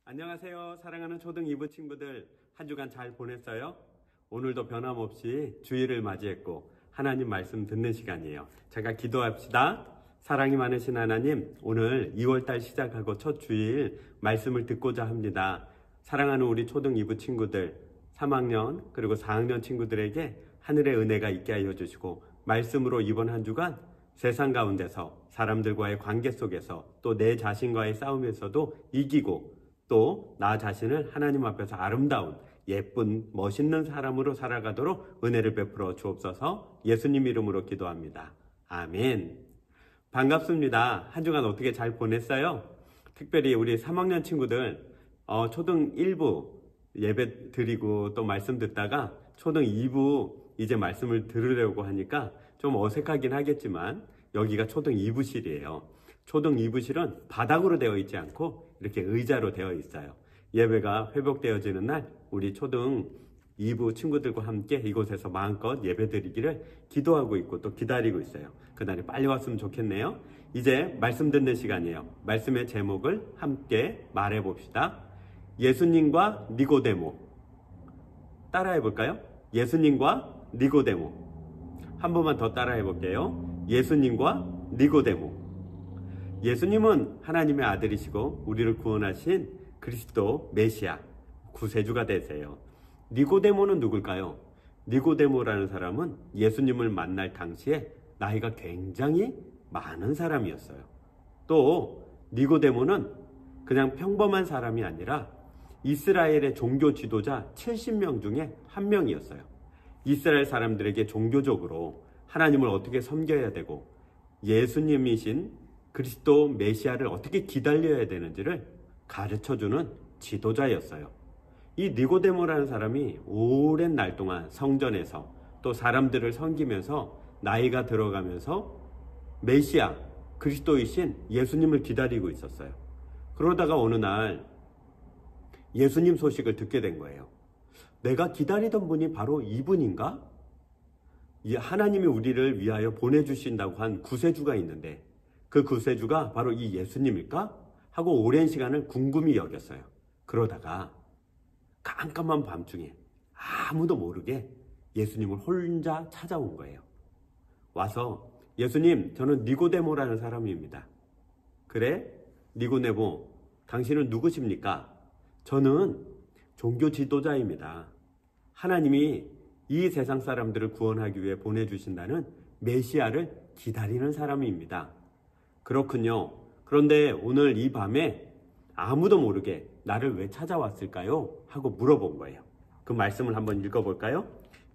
안녕하세요. 사랑하는 초등 2부 친구들, 한 주간 잘 보냈어요? 오늘도 변함없이 주일을 맞이했고 하나님 말씀 듣는 시간이에요. 잠깐 기도합시다. 사랑이 많으신 하나님, 오늘 2월달 시작하고 첫 주일 말씀을 듣고자 합니다. 사랑하는 우리 초등 2부 친구들, 3학년 그리고 4학년 친구들에게 하늘의 은혜가 있게 하여 주시고, 말씀으로 이번 한 주간 세상 가운데서 사람들과의 관계 속에서 또 내 자신과의 싸움에서도 이기고, 또 나 자신을 하나님 앞에서 아름다운 예쁜 멋있는 사람으로 살아가도록 은혜를 베풀어 주옵소서. 예수님 이름으로 기도합니다. 아멘. 반갑습니다. 한 주간 어떻게 잘 보냈어요? 특별히 우리 3학년 친구들 초등 1부 예배 드리고 또 말씀 듣다가 초등 2부 이제 말씀을 들으려고 하니까 좀 어색하긴 하겠지만 여기가 초등 2부실이에요. 초등 2부실은 바닥으로 되어 있지 않고 이렇게 의자로 되어 있어요. 예배가 회복되어지는 날 우리 초등 2부 친구들과 함께 이곳에서 마음껏 예배 드리기를 기도하고 있고 또 기다리고 있어요. 그날이 빨리 왔으면 좋겠네요. 이제 말씀 듣는 시간이에요. 말씀의 제목을 함께 말해 봅시다. 예수님과 니고데모. 따라해 볼까요? 예수님과 니고데모. 한 번만 더 따라해 볼게요. 예수님과 니고데모. 예수님은 하나님의 아들이시고 우리를 구원하신 그리스도 메시아 구세주가 되세요. 니고데모는 누굴까요? 니고데모라는 사람은 예수님을 만날 당시에 나이가 굉장히 많은 사람이었어요. 또 니고데모는 그냥 평범한 사람이 아니라 이스라엘의 종교 지도자 70명 중에 한 명이었어요. 이스라엘 사람들에게 종교적으로 하나님을 어떻게 섬겨야 되고 예수님이신 그리스도 메시아를 어떻게 기다려야 되는지를 가르쳐주는 지도자였어요. 이 니고데모라는 사람이 오랜 날 동안 성전에서 또 사람들을 섬기면서 나이가 들어가면서 메시아 그리스도이신 예수님을 기다리고 있었어요. 그러다가 어느 날 예수님 소식을 듣게 된 거예요. 내가 기다리던 분이 바로 이분인가? 하나님이 우리를 위하여 보내주신다고 한 구세주가 있는데 그 구세주가 바로 이 예수님일까? 하고 오랜 시간을 궁금히 여겼어요. 그러다가 깜깜한 밤중에 아무도 모르게 예수님을 혼자 찾아온 거예요. 와서 예수님, 저는 니고데모라는 사람입니다. 그래? 니고데모, 당신은 누구십니까? 저는 종교 지도자입니다. 하나님이 이 세상 사람들을 구원하기 위해 보내주신다는 메시아를 기다리는 사람입니다. 그렇군요. 그런데 오늘 이 밤에 아무도 모르게 나를 왜 찾아왔을까요? 하고 물어본 거예요. 그 말씀을 한번 읽어볼까요?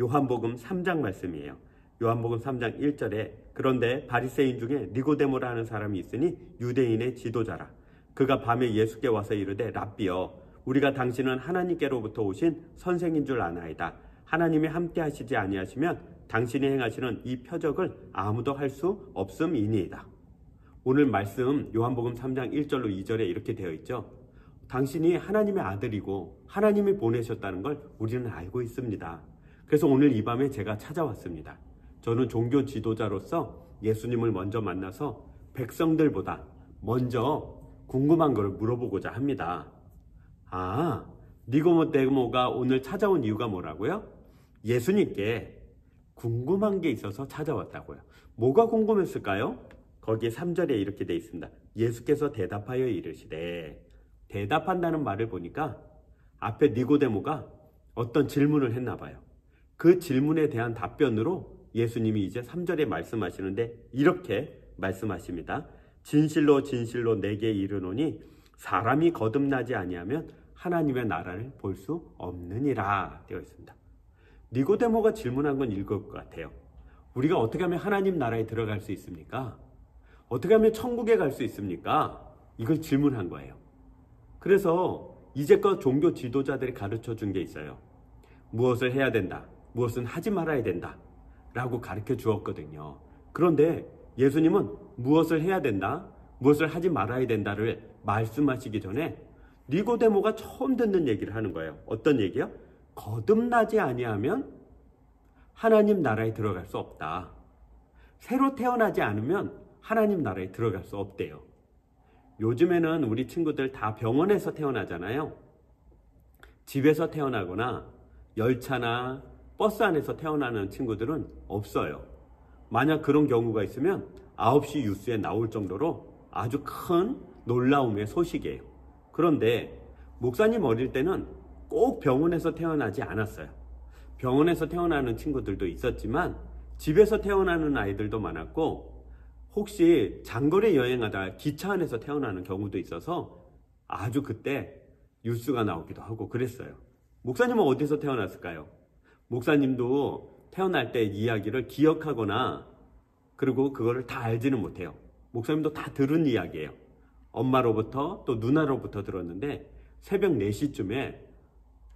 요한복음 3장 말씀이에요. 요한복음 3장 1절에 그런데 바리새인 중에 니고데모라는 사람이 있으니 유대인의 지도자라. 그가 밤에 예수께 와서 이르되 랍비여, 우리가 당신은 하나님께로부터 오신 선생인 줄 아나이다. 하나님이 함께 하시지 아니하시면 당신이 행하시는 이 표적을 아무도 할 수 없음이니이다. 오늘 말씀 요한복음 3장 1절로 2절에 이렇게 되어 있죠. 당신이 하나님의 아들이고 하나님이 보내셨다는 걸 우리는 알고 있습니다. 그래서 오늘 이 밤에 제가 찾아왔습니다. 저는 종교 지도자로서 예수님을 먼저 만나서 백성들보다 먼저 궁금한 걸 물어보고자 합니다. 니고데모가 오늘 찾아온 이유가 뭐라고요? 예수님께 궁금한 게 있어서 찾아왔다고요. 뭐가 궁금했을까요? 거기에 3절에 이렇게 돼 있습니다. 예수께서 대답하여 이르시되. 대답한다는 말을 보니까 앞에 니고데모가 어떤 질문을 했나 봐요. 그 질문에 대한 답변으로 예수님이 이제 3절에 말씀하시는데 이렇게 말씀하십니다. 진실로 진실로 내게 이르노니 사람이 거듭나지 아니하면 하나님의 나라를 볼 수 없느니라 되어 있습니다. 니고데모가 질문한 건 이걸 것 같아요. 우리가 어떻게 하면 하나님 나라에 들어갈 수 있습니까? 어떻게 하면 천국에 갈 수 있습니까? 이걸 질문한 거예요. 그래서 이제껏 종교 지도자들이 가르쳐 준 게 있어요. 무엇을 해야 된다, 무엇은 하지 말아야 된다 라고 가르쳐 주었거든요. 그런데 예수님은 무엇을 해야 된다, 무엇을 하지 말아야 된다를 말씀하시기 전에 니고데모가 처음 듣는 얘기를 하는 거예요. 어떤 얘기요? 거듭나지 아니하면 하나님 나라에 들어갈 수 없다. 새로 태어나지 않으면 하나님 나라에 들어갈 수 없대요. 요즘에는 우리 친구들 다 병원에서 태어나잖아요. 집에서 태어나거나 열차나 버스 안에서 태어나는 친구들은 없어요. 만약 그런 경우가 있으면 9시 뉴스에 나올 정도로 아주 큰 놀라움의 소식이에요. 그런데 목사님 어릴 때는 꼭 병원에서 태어나지 않았어요. 병원에서 태어나는 친구들도 있었지만 집에서 태어나는 아이들도 많았고, 혹시 장거리 여행하다 기차 안에서 태어나는 경우도 있어서 아주 그때 뉴스가 나오기도 하고 그랬어요. 목사님은 어디서 태어났을까요? 목사님도 태어날 때 이야기를 기억하거나 그리고 그거를 다 알지는 못해요. 목사님도 다 들은 이야기예요. 엄마로부터 또 누나로부터 들었는데 새벽 4시쯤에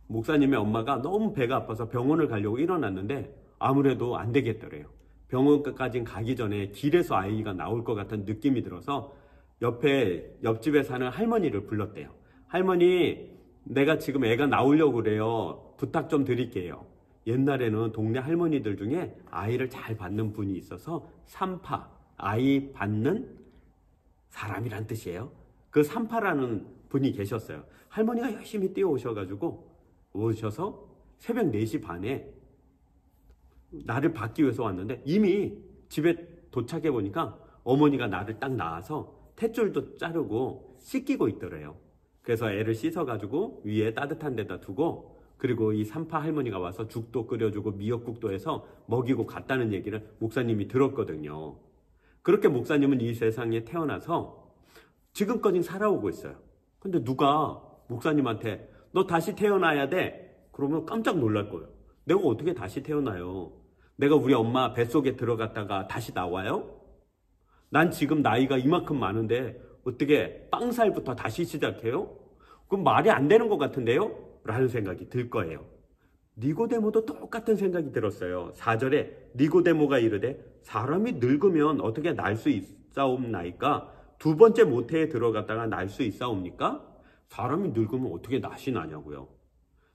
목사님의 엄마가 너무 배가 아파서 병원을 가려고 일어났는데 아무래도 안 되겠더래요. 병원까지 가기 전에 길에서 아이가 나올 것 같은 느낌이 들어서 옆집에 사는 할머니를 불렀대요. 할머니, 내가 지금 애가 나오려고 그래요. 부탁 좀 드릴게요. 옛날에는 동네 할머니들 중에 아이를 잘 받는 분이 있어서 산파, 아이 받는 사람이란 뜻이에요. 그 산파라는 분이 계셨어요. 할머니가 열심히 뛰어오셔가지고 오셔서 새벽 4시 반에 나를 받기 위해서 왔는데 이미 집에 도착해 보니까 어머니가 나를 딱 낳아서 탯줄도 자르고 씻기고 있더래요. 그래서 애를 씻어가지고 위에 따뜻한 데다 두고, 그리고 이 산파 할머니가 와서 죽도 끓여주고 미역국도 해서 먹이고 갔다는 얘기를 목사님이 들었거든요. 그렇게 목사님은 이 세상에 태어나서 지금까지 살아오고 있어요. 근데 누가 목사님한테 너 다시 태어나야 돼, 그러면 깜짝 놀랄 거예요. 내가 어떻게 다시 태어나요? 내가 우리 엄마 뱃속에 들어갔다가 다시 나와요? 난 지금 나이가 이만큼 많은데 어떻게 빵살부터 다시 시작해요? 그럼 말이 안 되는 것 같은데요? 라는 생각이 들 거예요. 니고데모도 똑같은 생각이 들었어요. 4절에 니고데모가 이르되 사람이 늙으면 어떻게 날 수 있사옵나이까? 두 번째 모태에 들어갔다가 날 수 있사옵니까? 사람이 늙으면 어떻게 낫이 나냐고요.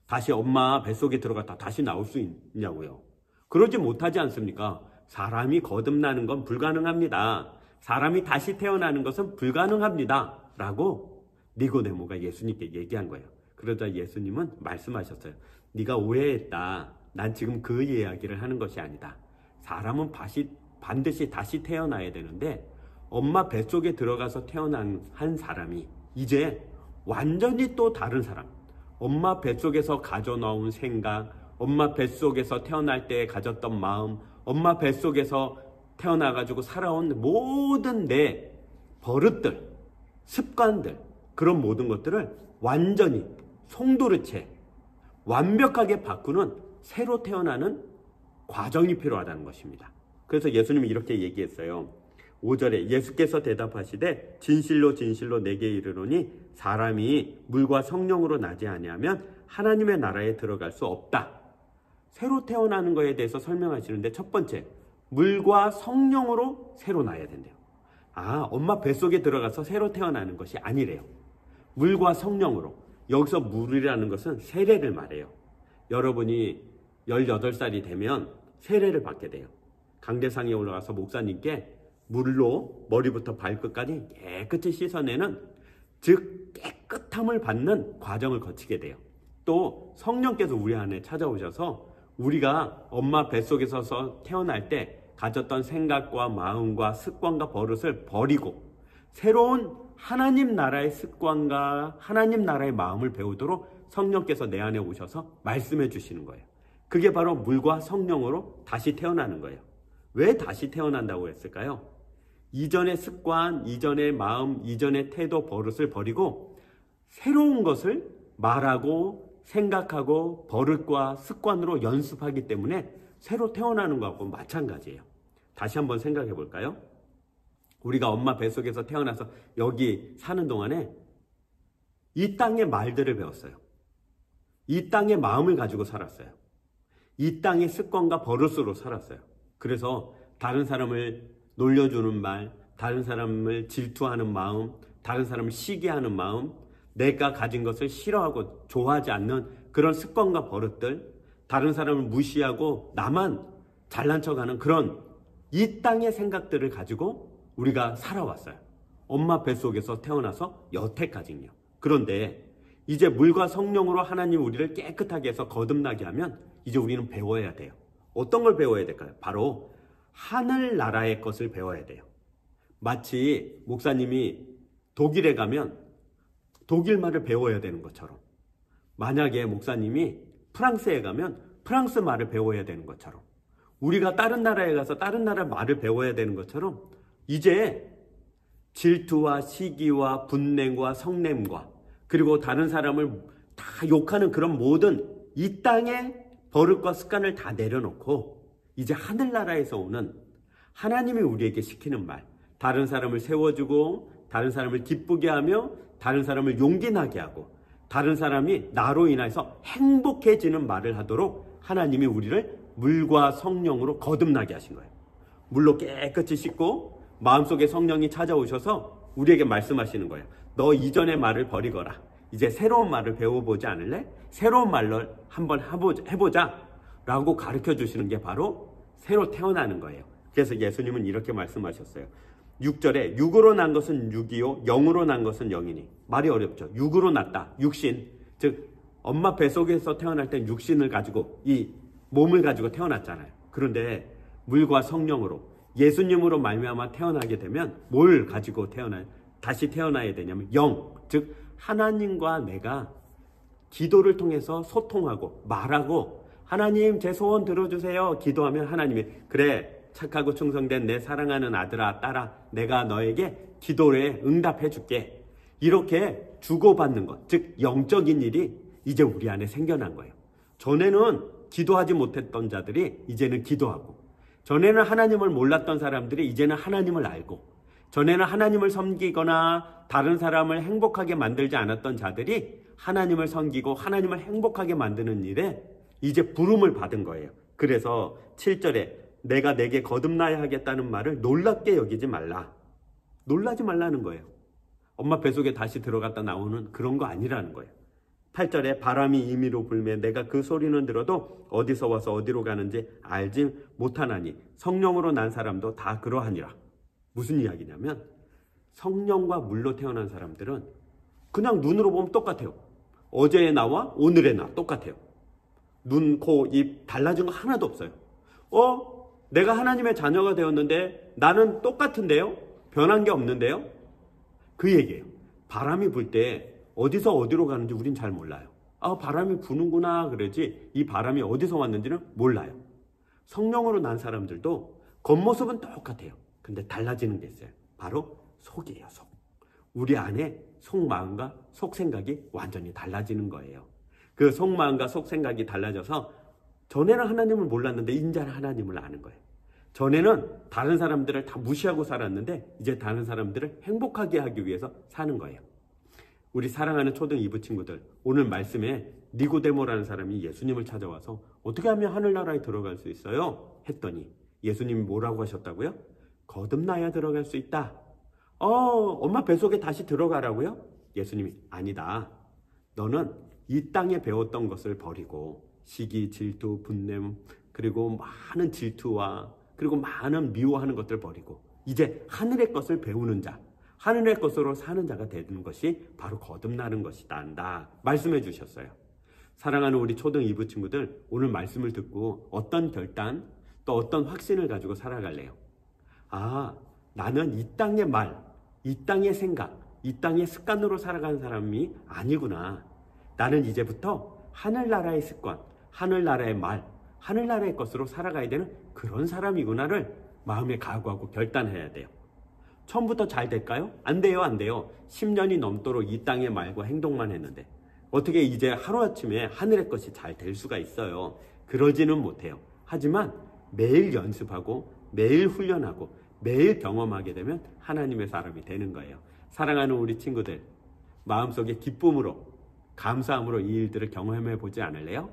다시 엄마 뱃속에 들어갔다 다시 나올 수 있냐고요. 그러지 못하지 않습니까? 사람이 거듭나는 건 불가능합니다. 사람이 다시 태어나는 것은 불가능합니다. 라고 니고데모가 예수님께 얘기한 거예요. 그러자 예수님은 말씀하셨어요. 네가 오해했다. 난 지금 그 이야기를 하는 것이 아니다. 사람은 반드시 다시 태어나야 되는데 엄마 뱃속에 들어가서 태어난 한 사람이 이제 완전히 또 다른 사람, 엄마 뱃속에서 가져나온 생각, 엄마 뱃속에서 태어날 때 가졌던 마음, 엄마 뱃속에서 태어나가지고 살아온 모든 내 버릇들, 습관들, 그런 모든 것들을 완전히 송두리째 완벽하게 바꾸는 새로 태어나는 과정이 필요하다는 것입니다. 그래서 예수님이 이렇게 얘기했어요. 5절에 예수께서 대답하시되 진실로 진실로 내게 이르노니 사람이 물과 성령으로 나지 아니하면 하나님의 나라에 들어갈 수 없다. 새로 태어나는 것에 대해서 설명하시는데 첫 번째, 물과 성령으로 새로 나야 된대요. 엄마 뱃속에 들어가서 새로 태어나는 것이 아니래요. 물과 성령으로. 여기서 물이라는 것은 세례를 말해요. 여러분이 18살이 되면 세례를 받게 돼요. 강대상에 올라가서 목사님께 물로 머리부터 발끝까지 깨끗이 씻어내는, 즉 깨끗함을 받는 과정을 거치게 돼요. 또 성령께서 우리 안에 찾아오셔서 우리가 엄마 뱃속에서 태어날 때 가졌던 생각과 마음과 습관과 버릇을 버리고 새로운 하나님 나라의 습관과 하나님 나라의 마음을 배우도록 성령께서 내 안에 오셔서 말씀해 주시는 거예요. 그게 바로 물과 성령으로 다시 태어나는 거예요. 왜 다시 태어난다고 했을까요? 이전의 습관, 이전의 마음, 이전의 태도, 버릇을 버리고 새로운 것을 말하고 생각하고 버릇과 습관으로 연습하기 때문에 새로 태어나는 것하고 마찬가지예요. 다시 한번 생각해 볼까요? 우리가 엄마 뱃속에서 태어나서 여기 사는 동안에 이 땅의 말들을 배웠어요. 이 땅의 마음을 가지고 살았어요. 이 땅의 습관과 버릇으로 살았어요. 그래서 다른 사람을 놀려주는 말, 다른 사람을 질투하는 마음, 다른 사람을 시기하는 마음, 내가 가진 것을 싫어하고 좋아하지 않는 그런 습관과 버릇들, 다른 사람을 무시하고 나만 잘난 척하는 그런 이 땅의 생각들을 가지고 우리가 살아왔어요. 엄마 뱃속에서 태어나서 여태까지요. 그런데 이제 물과 성령으로 하나님 우리를 깨끗하게 해서 거듭나게 하면 이제 우리는 배워야 돼요. 어떤 걸 배워야 될까요? 바로 하늘나라의 것을 배워야 돼요. 마치 목사님이 독일에 가면 독일 말을 배워야 되는 것처럼, 만약에 목사님이 프랑스에 가면 프랑스 말을 배워야 되는 것처럼, 우리가 다른 나라에 가서 다른 나라 말을 배워야 되는 것처럼 이제 질투와 시기와 분냄과 성냄과 그리고 다른 사람을 다 욕하는 그런 모든 이 땅의 버릇과 습관을 다 내려놓고 이제 하늘나라에서 오는 하나님이 우리에게 시키는 말, 다른 사람을 세워주고 다른 사람을 기쁘게 하며 다른 사람을 용기 나게 하고 다른 사람이 나로 인해서 행복해지는 말을 하도록 하나님이 우리를 물과 성령으로 거듭나게 하신 거예요. 물로 깨끗이 씻고 마음속에 성령이 찾아오셔서 우리에게 말씀하시는 거예요. 너 이전의 말을 버리거라. 이제 새로운 말을 배워보지 않을래? 새로운 말로 한번 해보자 라고 가르쳐 주시는 게 바로 새로 태어나는 거예요. 그래서 예수님은 이렇게 말씀하셨어요. 6절에 육으로 난 것은 육이요 영으로 난 것은 영이니. 말이 어렵죠. 육으로 났다. 육신. 즉 엄마 뱃속에서 태어날 땐 육신을 가지고 이 몸을 가지고 태어났잖아요. 그런데 물과 성령으로 예수님으로 말미암아 태어나게 되면 뭘 가지고 다시 태어나야 되냐면 영. 즉 하나님과 내가 기도를 통해서 소통하고 말하고 하나님 제 소원 들어주세요. 기도하면 하나님이 그래 착하고 충성된 내 사랑하는 아들아 딸아 내가 너에게 기도에 응답해 줄게. 이렇게 주고받는 것, 즉 영적인 일이 이제 우리 안에 생겨난 거예요. 전에는 기도하지 못했던 자들이 이제는 기도하고, 전에는 하나님을 몰랐던 사람들이 이제는 하나님을 알고, 전에는 하나님을 섬기거나 다른 사람을 행복하게 만들지 않았던 자들이 하나님을 섬기고 하나님을 행복하게 만드는 일에 이제 부름을 받은 거예요. 그래서 7절에 내가 내게 거듭나야 하겠다는 말을 놀랍게 여기지 말라. 놀라지 말라는 거예요. 엄마 뱃속에 다시 들어갔다 나오는 그런 거 아니라는 거예요. 8절에 바람이 임의로 불매 내가 그 소리는 들어도 어디서 와서 어디로 가는지 알지 못하나니 성령으로 난 사람도 다 그러하니라. 무슨 이야기냐면 성령과 물로 태어난 사람들은 그냥 눈으로 보면 똑같아요. 어제의 나와 오늘의 나 똑같아요. 눈, 코, 입 달라진 거 하나도 없어요. 내가 하나님의 자녀가 되었는데 나는 똑같은데요? 변한 게 없는데요? 그 얘기예요. 바람이 불 때 어디서 어디로 가는지 우린 잘 몰라요. 바람이 부는구나 그러지 이 바람이 어디서 왔는지는 몰라요. 성령으로 난 사람들도 겉모습은 똑같아요. 근데 달라지는 게 있어요. 바로 속이에요. 속. 우리 안에 속마음과 속생각이 완전히 달라지는 거예요. 그 속마음과 속생각이 달라져서 전에는 하나님을 몰랐는데 이제는 하나님을 아는 거예요. 전에는 다른 사람들을 다 무시하고 살았는데 이제 다른 사람들을 행복하게 하기 위해서 사는 거예요. 우리 사랑하는 초등 2부 친구들, 오늘 말씀에 니고데모라는 사람이 예수님을 찾아와서 어떻게 하면 하늘나라에 들어갈 수 있어요? 했더니 예수님이 뭐라고 하셨다고요? 거듭나야 들어갈 수 있다. 엄마 뱃속에 다시 들어가라고요? 예수님이 아니다. 너는 이 땅에 배웠던 것을 버리고 시기, 질투, 분냄, 그리고 많은 질투와 그리고 많은 미워하는 것들 버리고 이제 하늘의 것을 배우는 자, 하늘의 것으로 사는 자가 되는 것이 바로 거듭나는 것이다 한다 말씀해 주셨어요. 사랑하는 우리 초등 2부 친구들, 오늘 말씀을 듣고 어떤 결단 또 어떤 확신을 가지고 살아갈래요? 나는 이 땅의 말, 이 땅의 생각, 이 땅의 습관으로 살아가는 사람이 아니구나. 나는 이제부터 하늘나라의 습관, 하늘나라의 말, 하늘나라의 것으로 살아가야 되는 그런 사람이구나를 마음에 각오하고 결단해야 돼요. 처음부터 잘 될까요? 안 돼요, 안 돼요. 10년이 넘도록 이 땅의 말과 행동만 했는데 어떻게 이제 하루아침에 하늘의 것이 잘 될 수가 있어요? 그러지는 못해요. 하지만 매일 연습하고 매일 훈련하고 매일 경험하게 되면 하나님의 사람이 되는 거예요. 사랑하는 우리 친구들, 마음속에 기쁨으로 감사함으로 이 일들을 경험해 보지 않을래요?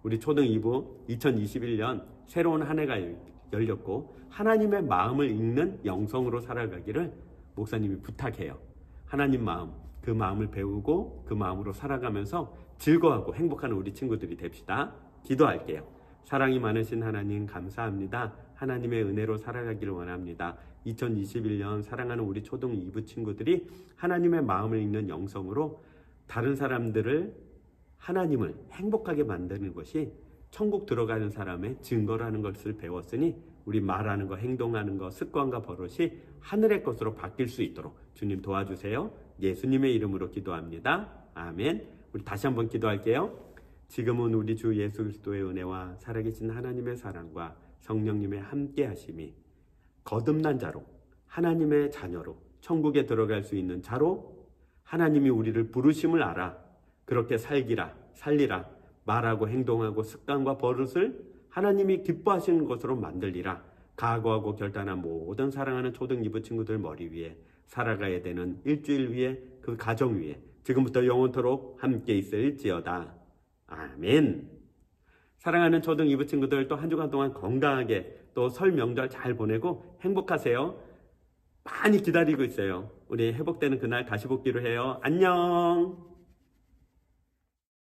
우리 초등 2부 2021년 새로운 한 해가 열렸고 하나님의 마음을 읽는 영성으로 살아가기를 목사님이 부탁해요. 하나님 마음, 그 마음을 배우고 그 마음으로 살아가면서 즐거워하고 행복한 우리 친구들이 됩시다. 기도할게요. 사랑이 많으신 하나님 감사합니다. 하나님의 은혜로 살아가기를 원합니다. 2021년 사랑하는 우리 초등 2부 친구들이 하나님의 마음을 읽는 영성으로 다른 사람들을, 하나님을 행복하게 만드는 것이 천국 들어가는 사람의 증거라는 것을 배웠으니 우리 말하는 거, 행동하는 거, 습관과 버릇이 하늘의 것으로 바뀔 수 있도록 주님 도와주세요. 예수님의 이름으로 기도합니다. 아멘. 우리 다시 한번 기도할게요. 지금은 우리 주 예수 그리스도의 은혜와 살아계신 하나님의 사랑과 성령님의 함께 하심이 거듭난 자로, 하나님의 자녀로 천국에 들어갈 수 있는 자로 하나님이 우리를 부르심을 알아 그렇게 살리라, 말하고 행동하고 습관과 버릇을 하나님이 기뻐하시는 것으로 만들리라. 각오하고 결단한 모든 사랑하는 초등 2부 친구들 머리 위에 살아가야 되는 일주일 위에 그 가정 위에 지금부터 영원토록 함께 있을지어다. 아멘. 사랑하는 초등 2부 친구들 또 한 주간 동안 건강하게 또 설 명절 잘 보내고 행복하세요. 많이 기다리고 있어요. 우리 회복되는 그날 다시 뵙기로 해요. 안녕.